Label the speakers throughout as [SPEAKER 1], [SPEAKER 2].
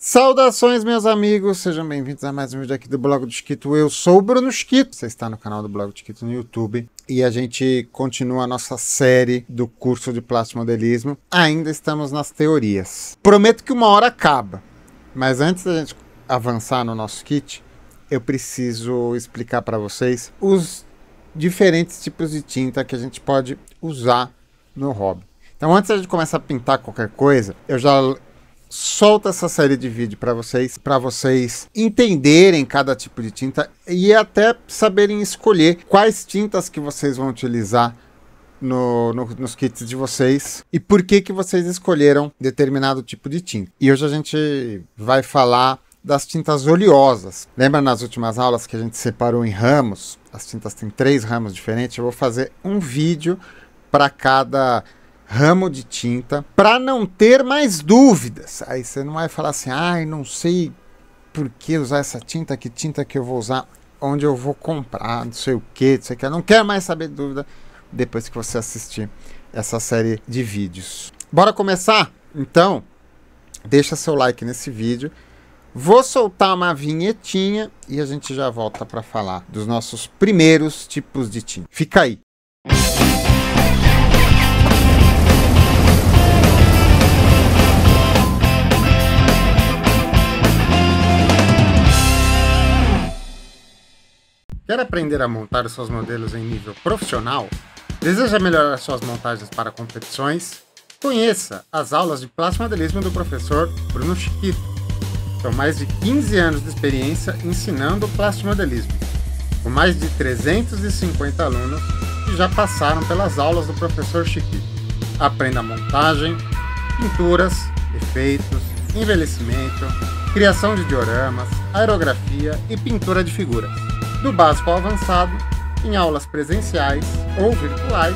[SPEAKER 1] Saudações, meus amigos, sejam bem-vindos a mais um vídeo aqui do Blog do Chiquito. Eu sou o Bruno Chiquito, você está no canal do Blog do Chiquito no YouTube e a gente continua a nossa série do curso de plastimodelismo. Ainda estamos nas teorias. Prometo que uma hora acaba, mas antes da gente avançar no nosso kit, eu preciso explicar para vocês os diferentes tipos de tinta que a gente pode usar no hobby. Então, antes de começar a pintar qualquer coisa, eu já solto essa série de vídeo para vocês entenderem cada tipo de tinta e até saberem escolher quais tintas que vocês vão utilizar nos kits de vocês e por que vocês escolheram determinado tipo de tinta. E hoje a gente vai falar das tintas oleosas. Lembra nas últimas aulas que a gente separou em ramos? As tintas têm 3 ramos diferentes. Eu vou fazer um vídeo para cada ramo de tinta, para não ter mais dúvidas. Aí você não vai falar assim, ai, não sei por que usar essa tinta, que tinta que eu vou usar, onde eu vou comprar, não sei o que, não sei o que. Não quero mais saber de dúvida depois que você assistir essa série de vídeos. Bora começar? Então, deixa seu like nesse vídeo. Vou soltar uma vinhetinha e a gente já volta para falar dos nossos primeiros tipos de tinta. Fica aí. Quer aprender a montar os seus modelos em nível profissional? Deseja melhorar suas montagens para competições? Conheça as aulas de plastimodelismo do professor Bruno Chiquito. São mais de 15 anos de experiência ensinando plastimodelismo, com mais de 350 alunos que já passaram pelas aulas do professor Chiquito. Aprenda montagem, pinturas, efeitos, envelhecimento, criação de dioramas, aerografia e pintura de figuras. Do básico ao avançado, em aulas presenciais ou virtuais,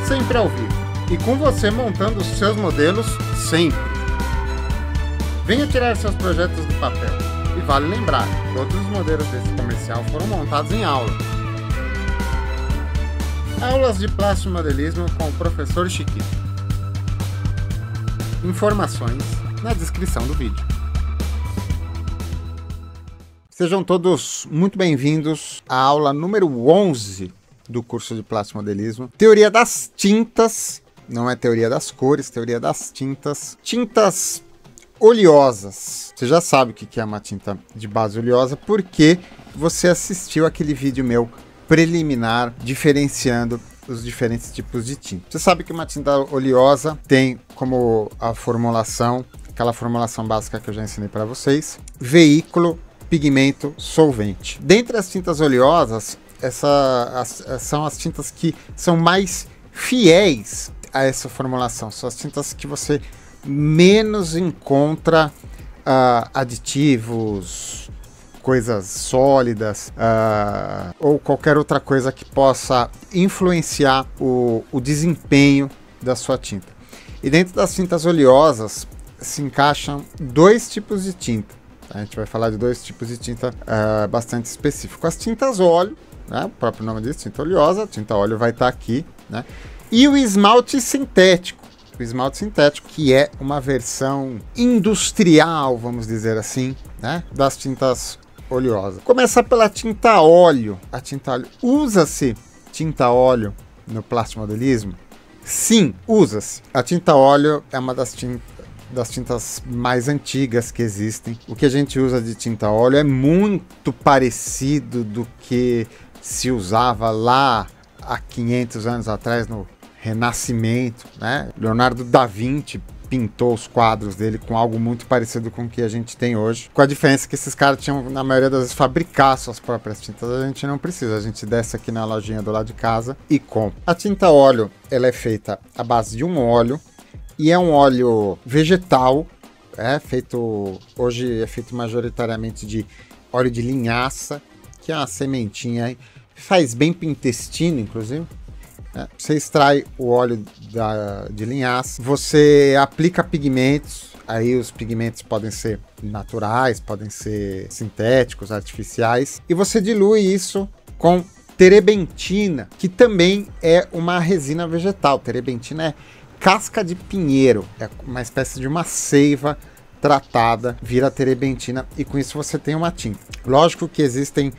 [SPEAKER 1] sempre ao vivo. E com você montando os seus modelos sempre. Venha tirar seus projetos do papel. E vale lembrar, todos os modelos desse comercial foram montados em aula. Aulas de plastimodelismo com o professor Chiquito. Informações na descrição do vídeo. Sejam todos muito bem-vindos à aula número 11 do curso de plastimodelismo. Teoria das tintas, não é teoria das cores, teoria das tintas. Tintas oleosas. Você já sabe o que é uma tinta de base oleosa porque você assistiu aquele vídeo meu preliminar diferenciando os diferentes tipos de tinta. Você sabe que uma tinta oleosa tem como a formulação, aquela formulação básica que eu já ensinei para vocês, veículo, pigmento, solvente. Dentre as tintas oleosas, são as tintas que são mais fiéis a essa formulação. São as tintas que você menos encontra aditivos, coisas sólidas ou qualquer outra coisa que possa influenciar o desempenho da sua tinta. E dentro das tintas oleosas se encaixam 2 tipos de tinta. A gente vai falar de 2 tipos de tinta bastante específicos. As tintas óleo, né? O próprio nome diz, tinta oleosa, tinta óleo vai estar aqui, né? E o esmalte sintético. O esmalte sintético, que é uma versão industrial, vamos dizer assim, né? Das tintas oleosas. Começar pela tinta óleo. A tinta óleo. Usa-se tinta óleo no plastimodelismo? Sim, usa-se. A tinta óleo é uma das tintas mais antigas que existem. O que a gente usa de tinta óleo é muito parecido do que se usava lá há 500 anos atrás no Renascimento, né? Leonardo da Vinci pintou os quadros dele com algo muito parecido com o que a gente tem hoje, com a diferença que esses caras tinham, na maioria das vezes, fabricar suas próprias tintas. A gente não precisa, a gente desce aqui na lojinha do lado de casa e compra. A tinta óleo, ela é feita à base de um óleo, e é um óleo vegetal, hoje é feito majoritariamente de óleo de linhaça, que é uma sementinha aí, faz bem para o intestino, inclusive. Você extrai o óleo de linhaça, você aplica pigmentos, aí os pigmentos podem ser naturais, podem ser sintéticos, artificiais, e você dilui isso com terebentina, que também é uma resina vegetal. Terebentina é casca de pinheiro, é uma espécie de uma seiva tratada, vira terebentina e com isso você tem uma tinta. Lógico que existem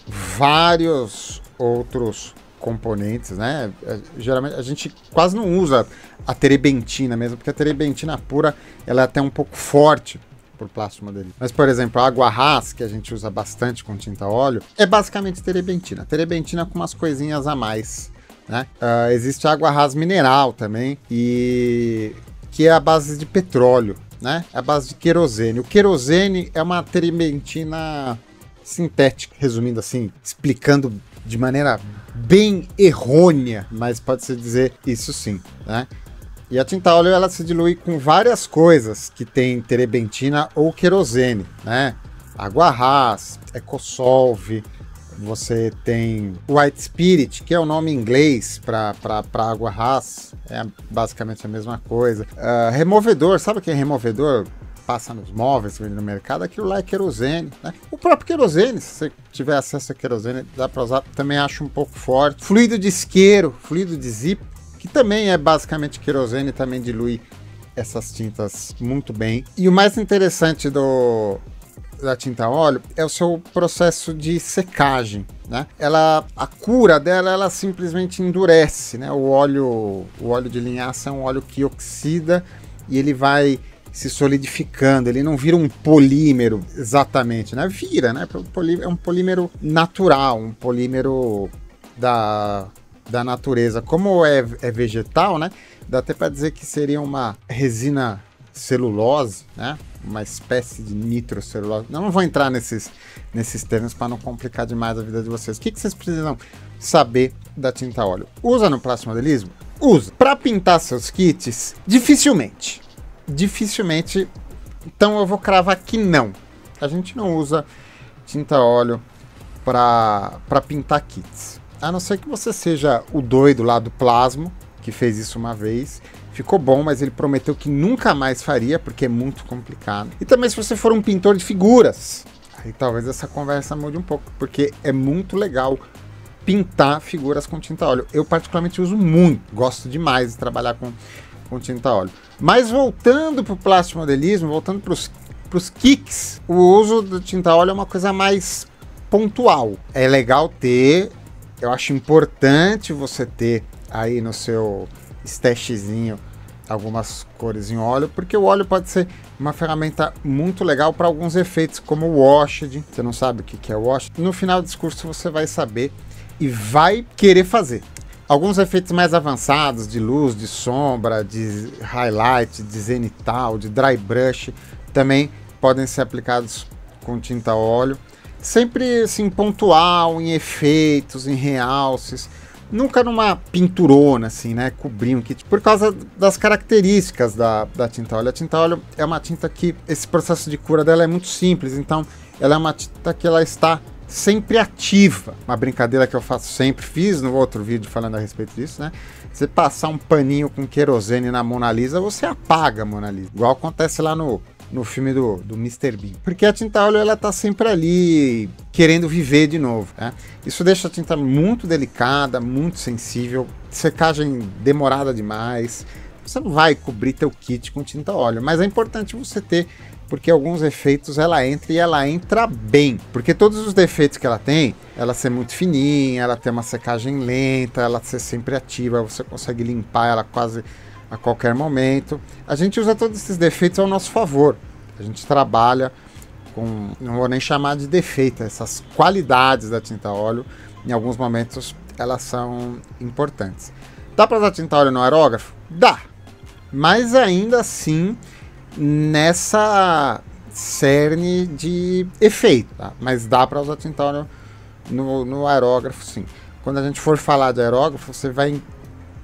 [SPEAKER 1] vários outros componentes, né? Geralmente a gente quase não usa a terebentina mesmo, porque a terebentina pura ela é até um pouco forte por plástico modelismo. Mas, por exemplo, a água ras, que a gente usa bastante com tinta óleo, é basicamente terebentina. Terebentina com umas coisinhas a mais, né? Existe água ras mineral também, e que é a base de petróleo, né? É a base de querosene. O querosene é uma terebentina sintética, resumindo assim, explicando de maneira bem errônea, mas pode-se dizer isso sim, né? E a tinta óleo ela se dilui com várias coisas que tem terebentina ou querosene, né? Água ras, Ecosolve, você tem White Spirit, que é o nome em inglês para água ras, é basicamente a mesma coisa. Removedor, sabe o que é removedor? Passa nos móveis, vende no mercado, aquilo lá é querosene, né? O próprio querosene, se você tiver acesso a querosene, dá para usar, também acho um pouco forte. Fluido de isqueiro, fluido de zip, que também é basicamente querosene, também dilui essas tintas muito bem. E o mais interessante da tinta óleo é o seu processo de secagem, né? A cura dela, ela simplesmente endurece, né? O óleo de linhaça é um óleo que oxida e ele vai se solidificando, ele não vira um polímero exatamente, né? Vira, né? É um polímero natural, um polímero da natureza. Como é vegetal, né? Dá até para dizer que seria uma resina celulose, né? Uma espécie de nitrocelulose. Não vou entrar nesses termos para não complicar demais a vida de vocês. O que vocês precisam saber da tinta óleo? Usa no plástico modelismo? Usa. Para pintar seus kits? Dificilmente. Então eu vou cravar que não. A gente não usa tinta óleo para pintar kits. A não ser que você seja o doido lá do Plasmo, que fez isso uma vez. Ficou bom, mas ele prometeu que nunca mais faria, porque é muito complicado. E também se você for um pintor de figuras, aí talvez essa conversa mude um pouco, porque é muito legal pintar figuras com tinta óleo. Eu particularmente uso muito, gosto demais de trabalhar com tinta óleo. Mas voltando para o plástico modelismo, voltando para os kicks, o uso da tinta óleo é uma coisa mais pontual. É legal ter, eu acho importante você ter aí no seu stashzinho algumas cores em óleo, porque o óleo pode ser uma ferramenta muito legal para alguns efeitos, como o washed. Você não sabe o que é washed? No final do discurso você vai saber e vai querer fazer. Alguns efeitos mais avançados de luz, de sombra, de highlight, de zenital, de dry brush, também podem ser aplicados com tinta óleo. Sempre assim, pontual, em efeitos, em realces. Nunca numa pinturona, assim, né? Cobrir um kit. Por causa das características da tinta óleo. A tinta óleo é uma tinta que esse processo de cura dela é muito simples. Então, ela é uma tinta que ela está sempre ativa. Uma brincadeira que eu faço sempre, fiz no outro vídeo falando a respeito disso, né? Você passar um paninho com querosene na Mona Lisa, você apaga a Mona Lisa. Igual acontece lá no filme do Mr. Bean. Porque a tinta óleo, ela tá sempre ali querendo viver de novo, né? Isso deixa a tinta muito delicada, muito sensível, secagem demorada demais. Você não vai cobrir teu kit com tinta óleo, mas é importante você ter, porque alguns efeitos ela entra e ela entra bem. Porque todos os defeitos que ela tem, ela ser muito fininha, ela ter uma secagem lenta, ela ser sempre ativa, você consegue limpar ela quase a qualquer momento. A gente usa todos esses defeitos ao nosso favor. A gente trabalha com, não vou nem chamar de defeito, essas qualidades da tinta óleo, em alguns momentos elas são importantes. Dá para usar tinta óleo no aerógrafo? Dá! Mas ainda assim, nessa cerne de efeito, tá? Mas dá para usar tinta óleo no aerógrafo, sim. Quando a gente for falar de aerógrafo, você vai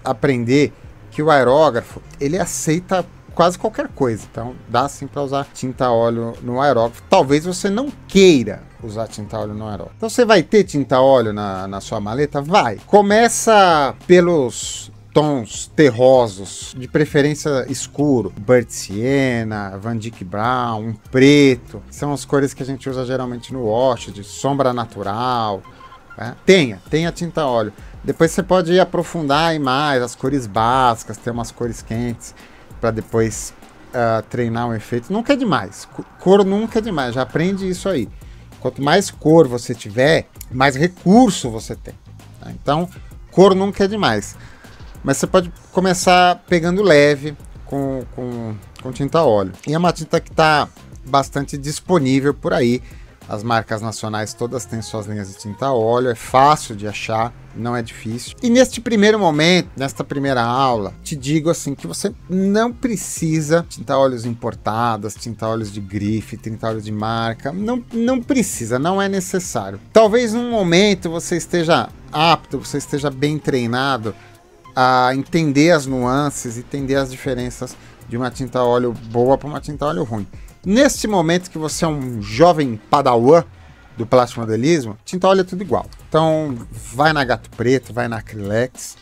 [SPEAKER 1] aprender que o aerógrafo, ele aceita quase qualquer coisa. Então, dá sim para usar tinta óleo no aerógrafo. Talvez você não queira usar tinta óleo no aerógrafo. Então, você vai ter tinta óleo na sua maleta? Vai! Começa pelos tons terrosos, de preferência escuro, Burnt Sienna, Van Dyck Brown, um preto, são as cores que a gente usa geralmente no wash, de sombra natural, né? Tenha tinta óleo. Depois você pode aprofundar em mais as cores básicas, ter umas cores quentes, para depois treinar um efeito, nunca é demais. Cor nunca é demais, já aprende isso aí. Quanto mais cor você tiver, mais recurso você tem. Tá? Então, cor nunca é demais. Mas você pode começar pegando leve com tinta a óleo. E é uma tinta que está bastante disponível por aí. As marcas nacionais todas têm suas linhas de tinta a óleo, é fácil de achar, não é difícil. E neste primeiro momento, nesta primeira aula, te digo assim que você não precisa tinta a óleos importadas, tinta a óleos de grife, tinta a óleos de marca, não precisa, não é necessário. Talvez num momento você esteja apto, você esteja bem treinado a entender as nuances, entender as diferenças de uma tinta a óleo boa para uma tinta a óleo ruim. Neste momento que você é um jovem padawan do plástico modelismo, tinta a óleo é tudo igual. Então, vai na Gato Preto, vai na Acrylex,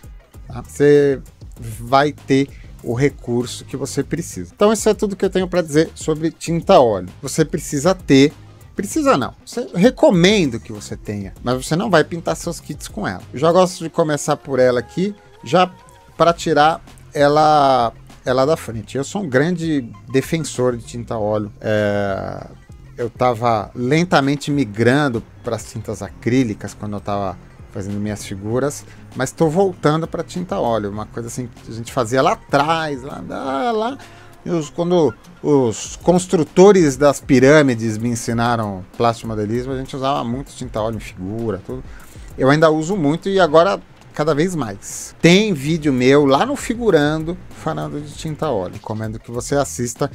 [SPEAKER 1] tá? Você vai ter o recurso que você precisa. Então, isso é tudo que eu tenho para dizer sobre tinta a óleo. Você precisa ter, precisa não, recomendo que você tenha, mas você não vai pintar seus kits com ela. Eu já gosto de começar por ela aqui, já para tirar ela da frente. Eu sou um grande defensor de tinta a óleo. Eu estava lentamente migrando para as tintas acrílicas quando eu estava fazendo minhas figuras, mas estou voltando para tinta a óleo. Uma coisa assim que a gente fazia lá atrás, lá quando os construtores das pirâmides me ensinaram plástico modelismo, a gente usava muito tinta a óleo em figura, tudo. Eu ainda uso muito e agora cada vez mais. Tem vídeo meu lá no Figurando falando de tinta a óleo. Recomendo que você assista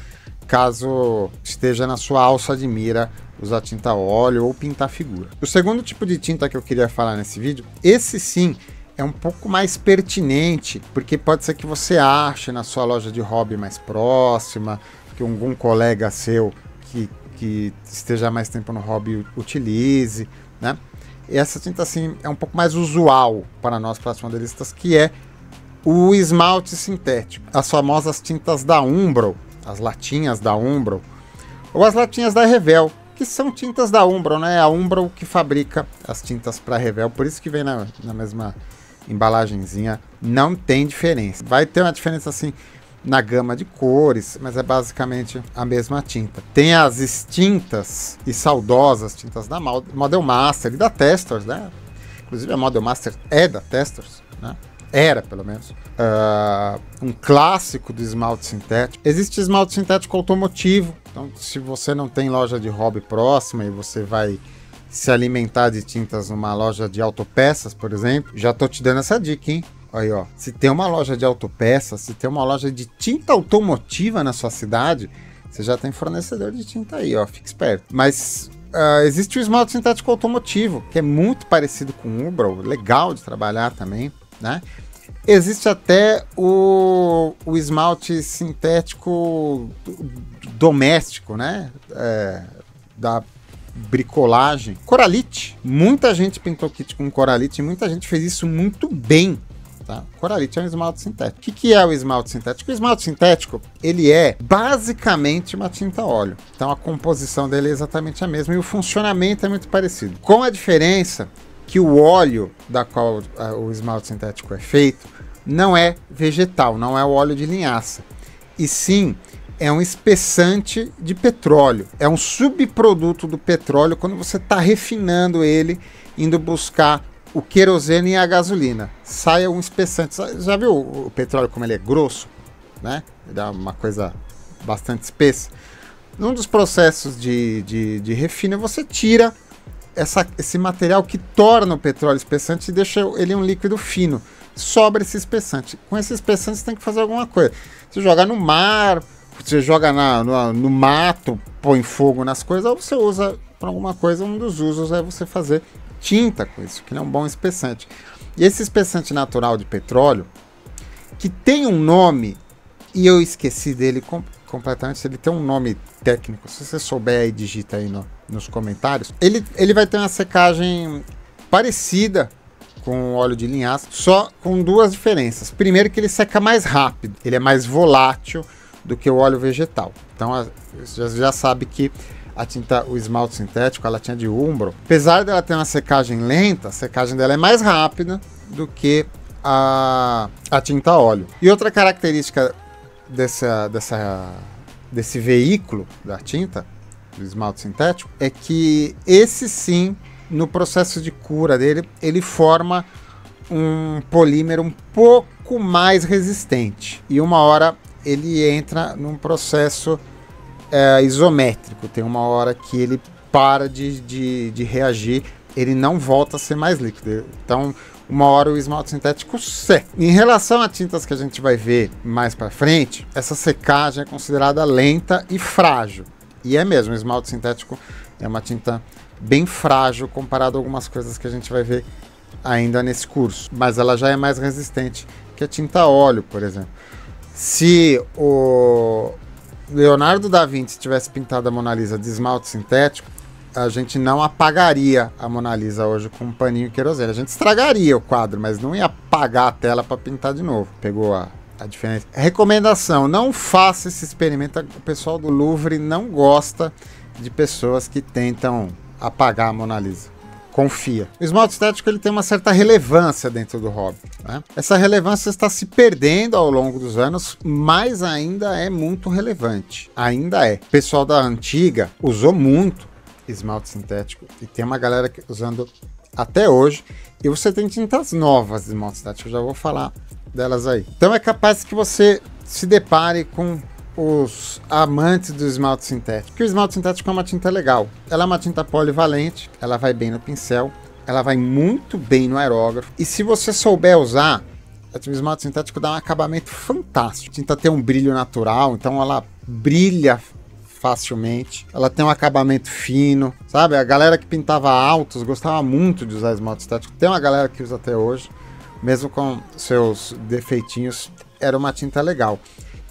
[SPEAKER 1] caso esteja na sua alça de mira usar tinta a óleo ou pintar figura. O segundo tipo de tinta que eu queria falar nesse vídeo, esse sim é um pouco mais pertinente, porque pode ser que você ache na sua loja de hobby mais próxima, que algum colega seu que esteja mais tempo no hobby utilize, né? E essa tinta assim é um pouco mais usual para nós plasmodelistas, que é o esmalte sintético. As famosas tintas da Umbro, as latinhas da Umbro, ou as latinhas da Revel, que são tintas da Umbro, né? A Umbro que fabrica as tintas para Revel, por isso que vem na mesma embalagenzinha, não tem diferença. Vai ter uma diferença assim na gama de cores, mas é basicamente a mesma tinta. Tem as extintas e saudosas tintas da Model Master e da Testors, né? Inclusive a Model Master é da Testors, né? Era, pelo menos. Um clássico do esmalte sintético. Existe esmalte sintético automotivo. Então, se você não tem loja de hobby próxima e você vai se alimentar de tintas numa loja de autopeças, por exemplo, já tô te dando essa dica, hein? Aí, ó, se tem uma loja de autopeças, se tem uma loja de tinta automotiva na sua cidade, você já tem fornecedor de tinta aí, ó, fique esperto. Mas existe o esmalte sintético automotivo, que é muito parecido com o Umbro, legal de trabalhar também, né? Existe até o esmalte sintético doméstico, né? Da bricolagem. Coralite. Muita gente pintou kit com coralite e muita gente fez isso muito bem. Tá? Coralite é um esmalte sintético. O que é o esmalte sintético? O esmalte sintético, ele é basicamente uma tinta a óleo. Então a composição dele é exatamente a mesma e o funcionamento é muito parecido. Com a diferença que o óleo da qual o esmalte sintético é feito não é vegetal, não é o óleo de linhaça. E sim, é um espessante de petróleo. É um subproduto do petróleo quando você está refinando ele, indo buscar o querosene e a gasolina. Sai um espessante. Já viu o petróleo como ele é grosso? Né? Ele dá uma coisa bastante espessa. Num dos processos de refino, você tira esse material que torna o petróleo espessante e deixa ele um líquido fino. Sobra esse espessante. Com esse espessante você tem que fazer alguma coisa. Você joga no mar, você joga no mato, põe fogo nas coisas, ou você usa para alguma coisa. Um dos usos é você fazer tinta com isso, que não é um bom espessante. E esse espessante natural de petróleo, que tem um nome, e eu esqueci dele completamente, ele tem um nome técnico, se você souber aí, digita aí nos comentários. Ele vai ter uma secagem parecida com óleo de linhaça, só com duas diferenças. Primeiro que ele seca mais rápido, ele é mais volátil do que o óleo vegetal. Então você já sabe que o esmalte sintético, a latinha de Umbro, apesar dela ter uma secagem lenta, a secagem dela é mais rápida do que a tinta a óleo. E outra característica desse veículo da tinta, do esmalte sintético, é que esse sim, no processo de cura dele, ele forma um polímero um pouco mais resistente. E uma hora ele entra num processo isométrico. Tem uma hora que ele para de reagir, ele não volta a ser mais líquido. Então, uma hora o esmalte sintético seca. Em relação a tintas que a gente vai ver mais para frente, essa secagem é considerada lenta e frágil. E é mesmo, o esmalte sintético é uma tinta bem frágil comparado a algumas coisas que a gente vai ver ainda nesse curso. Mas ela já é mais resistente que a tinta óleo, por exemplo. Se o Leonardo da Vinci tivesse pintado a Mona Lisa de esmalte sintético, a gente não apagaria a Mona Lisa hoje com um paninho querosene. A gente estragaria o quadro, mas não ia apagar a tela para pintar de novo. Pegou a diferença? Recomendação, não faça esse experimento. O pessoal do Louvre não gosta de pessoas que tentam apagar a Mona Lisa. Confia. O esmalte sintético ele tem uma certa relevância dentro do hobby, né? Essa relevância está se perdendo ao longo dos anos, mas ainda é muito relevante. Ainda é. O pessoal da antiga usou muito esmalte sintético e tem uma galera usando até hoje. E você tem tintas novas de esmalte sintético, eu já vou falar delas aí. Então é capaz que você se depare com os amantes do esmalte sintético. Porque o esmalte sintético é uma tinta legal. Ela é uma tinta polivalente, ela vai bem no pincel, ela vai muito bem no aerógrafo. E se você souber usar, o esmalte sintético dá um acabamento fantástico. A tinta tem um brilho natural, então ela brilha facilmente. Ela tem um acabamento fino, sabe? A galera que pintava altos gostava muito de usar esmalte sintético. Tem uma galera que usa até hoje, mesmo com seus defeitinhos, era uma tinta legal.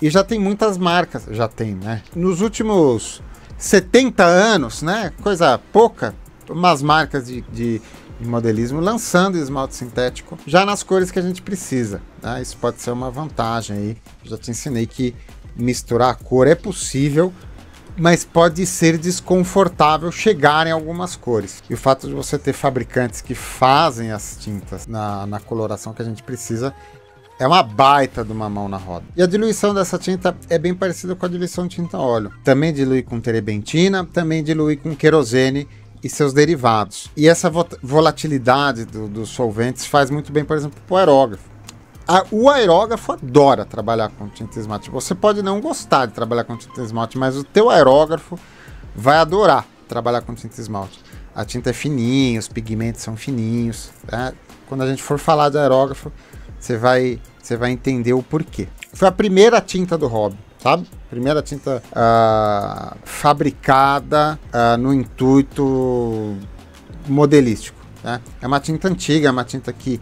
[SPEAKER 1] E já tem muitas marcas, já tem, né? Nos últimos 70 anos, né? Coisa pouca, umas marcas de modelismo lançando esmalte sintético já nas cores que a gente precisa, né? Isso pode ser uma vantagem aí. Já te ensinei que misturar a cor é possível, mas pode ser desconfortável chegar em algumas cores. E o fato de você ter fabricantes que fazem as tintas na coloração que a gente precisa é uma baita de uma mão na roda. E a diluição dessa tinta é bem parecida com a diluição de tinta óleo. Também dilui com terebentina, também dilui com querosene e seus derivados. E essa volatilidade dos solventes faz muito bem, por exemplo, para o aerógrafo. O aerógrafo adora trabalhar com tinta esmalte. Você pode não gostar de trabalhar com tinta esmalte, mas o teu aerógrafo vai adorar trabalhar com tinta esmalte. A tinta é fininha, os pigmentos são fininhos, né? Quando a gente for falar de aerógrafo, você vai entender o porquê. Foi a primeira tinta do hobby, sabe? Primeira tinta fabricada no intuito modelístico, né? É uma tinta antiga, é uma tinta que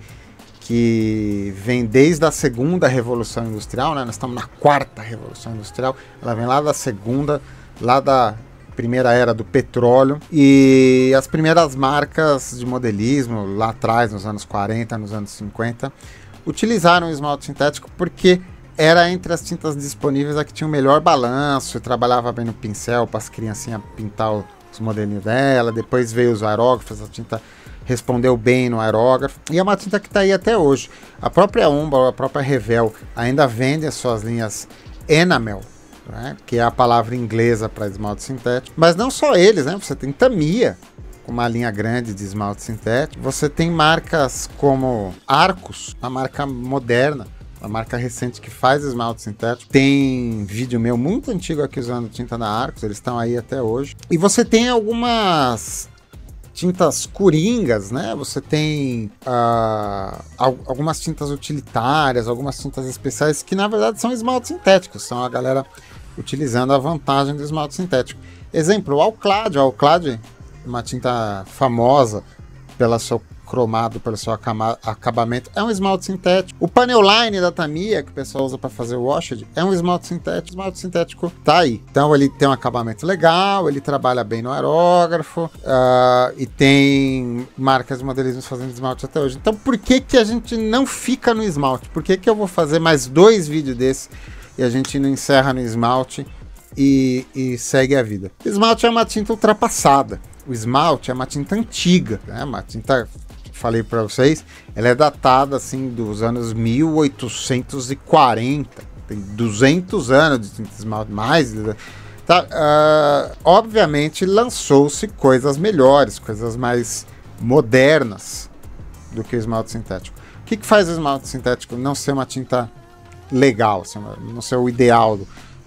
[SPEAKER 1] vem desde a segunda Revolução Industrial, né? Nós estamos na quarta Revolução Industrial, ela vem lá da segunda, lá da primeira era do petróleo, e as primeiras marcas de modelismo lá atrás, nos anos 40, nos anos 50, utilizaram o esmalte sintético porque era entre as tintas disponíveis a que tinha o melhor balanço e trabalhava bem no pincel para as criancinhas pintar os modelinhos dela. Depois veio os aerógrafos, a tinta respondeu bem no aerógrafo e é uma tinta que está aí até hoje. A própria Umbra, a própria Revell ainda vende as suas linhas Enamel, né, que é a palavra inglesa para esmalte sintético. Mas não só eles, né? Você tem Tamiya, uma linha grande de esmalte sintético. Você tem marcas como Arcos, uma marca moderna, uma marca recente que faz esmalte sintético. Tem vídeo meu muito antigo aqui usando tinta da Arcos, eles estão aí até hoje. E você tem algumas tintas coringas, né? Você tem algumas tintas utilitárias, algumas tintas especiais que na verdade são esmaltes sintéticos, são a galera utilizando a vantagem do esmalte sintético. Exemplo, o Alclad. O Alclad, uma tinta famosa pelo seu cromado, pelo seu acabamento, é um esmalte sintético. O Paneoline da Tamiya, que o pessoal usa para fazer o washed, é um esmalte sintético. O esmalte sintético tá aí. Então ele tem um acabamento legal, ele trabalha bem no aerógrafo, e tem marcas de modelismo fazendo esmalte até hoje. Então por que a gente não fica no esmalte? Por que eu vou fazer mais 2 vídeos desses e a gente não encerra no esmalte e segue a vida? O esmalte é uma tinta ultrapassada. O esmalte é uma tinta antiga, né? Uma tinta, falei para vocês, ela é datada assim dos anos 1840, tem 200 anos de tinta esmalte, mais. Tá? Obviamente lançou-se coisas melhores, coisas mais modernas do que o esmalte sintético. O que faz o esmalte sintético não ser uma tinta legal, assim, não ser o ideal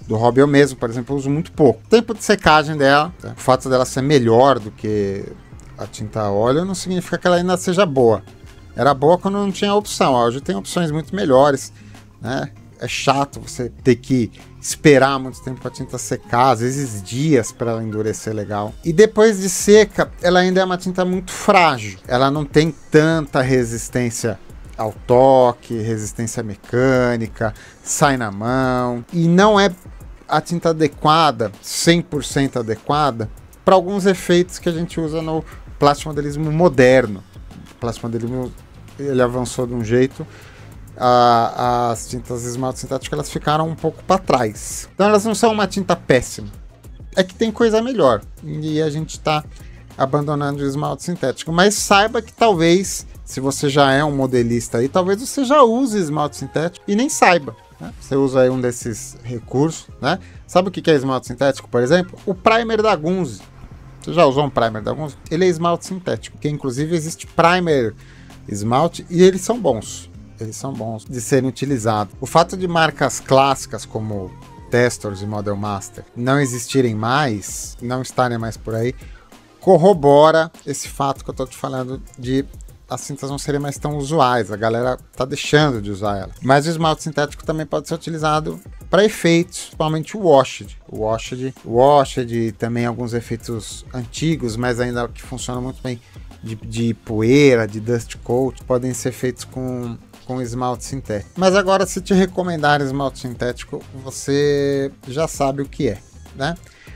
[SPEAKER 1] do hobby? Eu mesmo, por exemplo, uso muito pouco. O tempo de secagem dela, tá? O fato dela ser melhor do que a tinta a óleo não significa que ela ainda seja boa. Era boa quando não tinha opção. Hoje tem opções muito melhores, né? É chato você ter que esperar muito tempo para a tinta secar, às vezes dias para ela endurecer legal. E depois de seca, ela ainda é uma tinta muito frágil. Ela não tem tanta resistência ao toque, resistência mecânica, sai na mão. E não é a tinta adequada, 100% adequada, para alguns efeitos que a gente usa no plastimodelismo moderno. O plastimodelismo, ele avançou de um jeito, as tintas esmalte sintético elas ficaram um pouco para trás. Então elas não são uma tinta péssima, é que tem coisa melhor e a gente está abandonando o esmalte sintético. Mas saiba que talvez, se você já é um modelista aí, talvez você já use esmalte sintético e nem saiba, né? Você usa aí um desses recursos, né? Sabe o que é esmalte sintético, por exemplo? O primer da Gunze. Você já usou um primer da Gunze? Ele é esmalte sintético, que inclusive existe primer esmalte e eles são bons. Eles são bons de serem utilizados. O fato de marcas clássicas como Testors e Model Master não existirem mais, não estarem mais por aí, corrobora esse fato que eu estou te falando de as tintas não serem mais tão usuais. A galera está deixando de usar ela. Mas o esmalte sintético também pode ser utilizado para efeitos, principalmente o washed. O washed também alguns efeitos antigos, mas ainda que funcionam muito bem, de poeira, de dust coat, podem ser feitos com esmalte sintético. Mas agora, se te recomendar esmalte sintético, você já sabe o que é, né?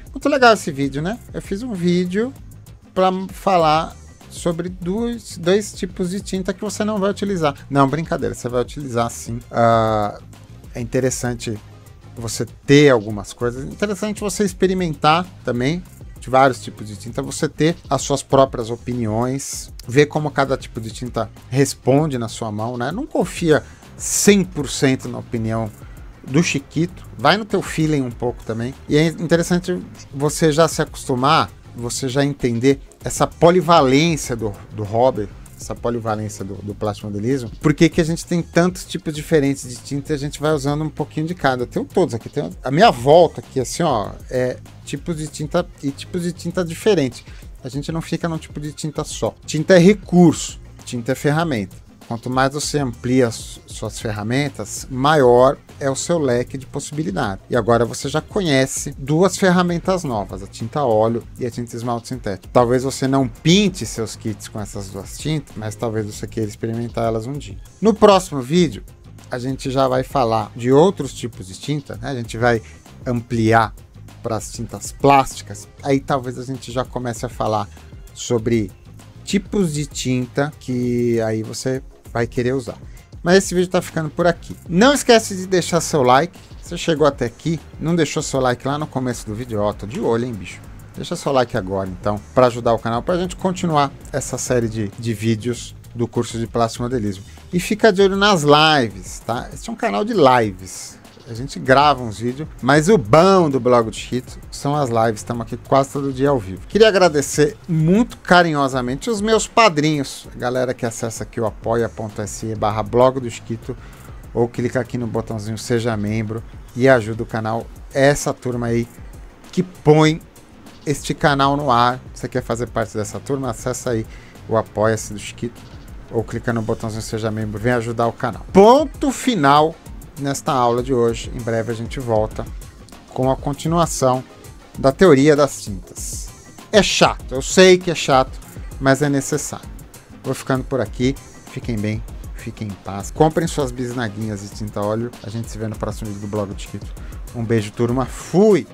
[SPEAKER 1] Muito legal esse vídeo, né? Eu fiz um vídeo para falar sobre dois tipos de tinta que você não vai utilizar. Não, brincadeira, você vai utilizar sim. É interessante você ter algumas coisas. É interessante você experimentar também de vários tipos de tinta, você ter as suas próprias opiniões, ver como cada tipo de tinta responde na sua mão, né? Não confia 100% na opinião do Chiquito, vai no teu feeling um pouco também. E é interessante você já se acostumar, você já entender essa polivalência do hobby, essa polivalência do plastimodelismo. Por que a gente tem tantos tipos diferentes de tinta e a gente vai usando um pouquinho de cada? Eu tenho todos aqui, tenho a minha volta aqui, assim, ó, é tipos de tinta e tipos de tinta diferentes. A gente não fica num tipo de tinta só. Tinta é recurso, tinta é ferramenta. Quanto mais você amplia as suas ferramentas, maior é o seu leque de possibilidades. E agora você já conhece duas ferramentas novas, a tinta óleo e a tinta esmalte sintético. Talvez você não pinte seus kits com essas duas tintas, mas talvez você queira experimentar elas um dia. No próximo vídeo, a gente já vai falar de outros tipos de tinta, né? A gente vai ampliar para as tintas plásticas. Aí talvez a gente já comece a falar sobre tipos de tinta que aí você vai querer usar. Mas esse vídeo tá ficando por aqui. Não esquece de deixar seu like. Você chegou até aqui, não deixou seu like lá no começo do vídeo? Ó, tô de olho, hein, bicho. Deixa seu like agora, então, para ajudar o canal, para a gente continuar essa série de vídeos do curso de plastimodelismo. E fica de olho nas lives, tá? Esse é um canal de lives. A gente grava uns vídeos, mas o bom do blog do Chiquito são as lives. Estamos aqui quase todo dia ao vivo. Queria agradecer muito carinhosamente os meus padrinhos, a galera que acessa aqui o apoia.se/blog do Chiquito, ou clica aqui no botãozinho Seja Membro e ajuda o canal. Essa turma aí que põe este canal no ar. Você quer fazer parte dessa turma? Acessa aí o Apoia-se do Chiquito, ou clica no botãozinho Seja Membro, vem ajudar o canal. Ponto final nesta aula de hoje. Em breve a gente volta com a continuação da teoria das tintas. É chato, eu sei que é chato, mas é necessário. Vou ficando por aqui, fiquem bem, fiquem em paz, comprem suas bisnaguinhas de tinta óleo. A gente se vê no próximo vídeo do blog do Chiquito. Um beijo, turma, fui!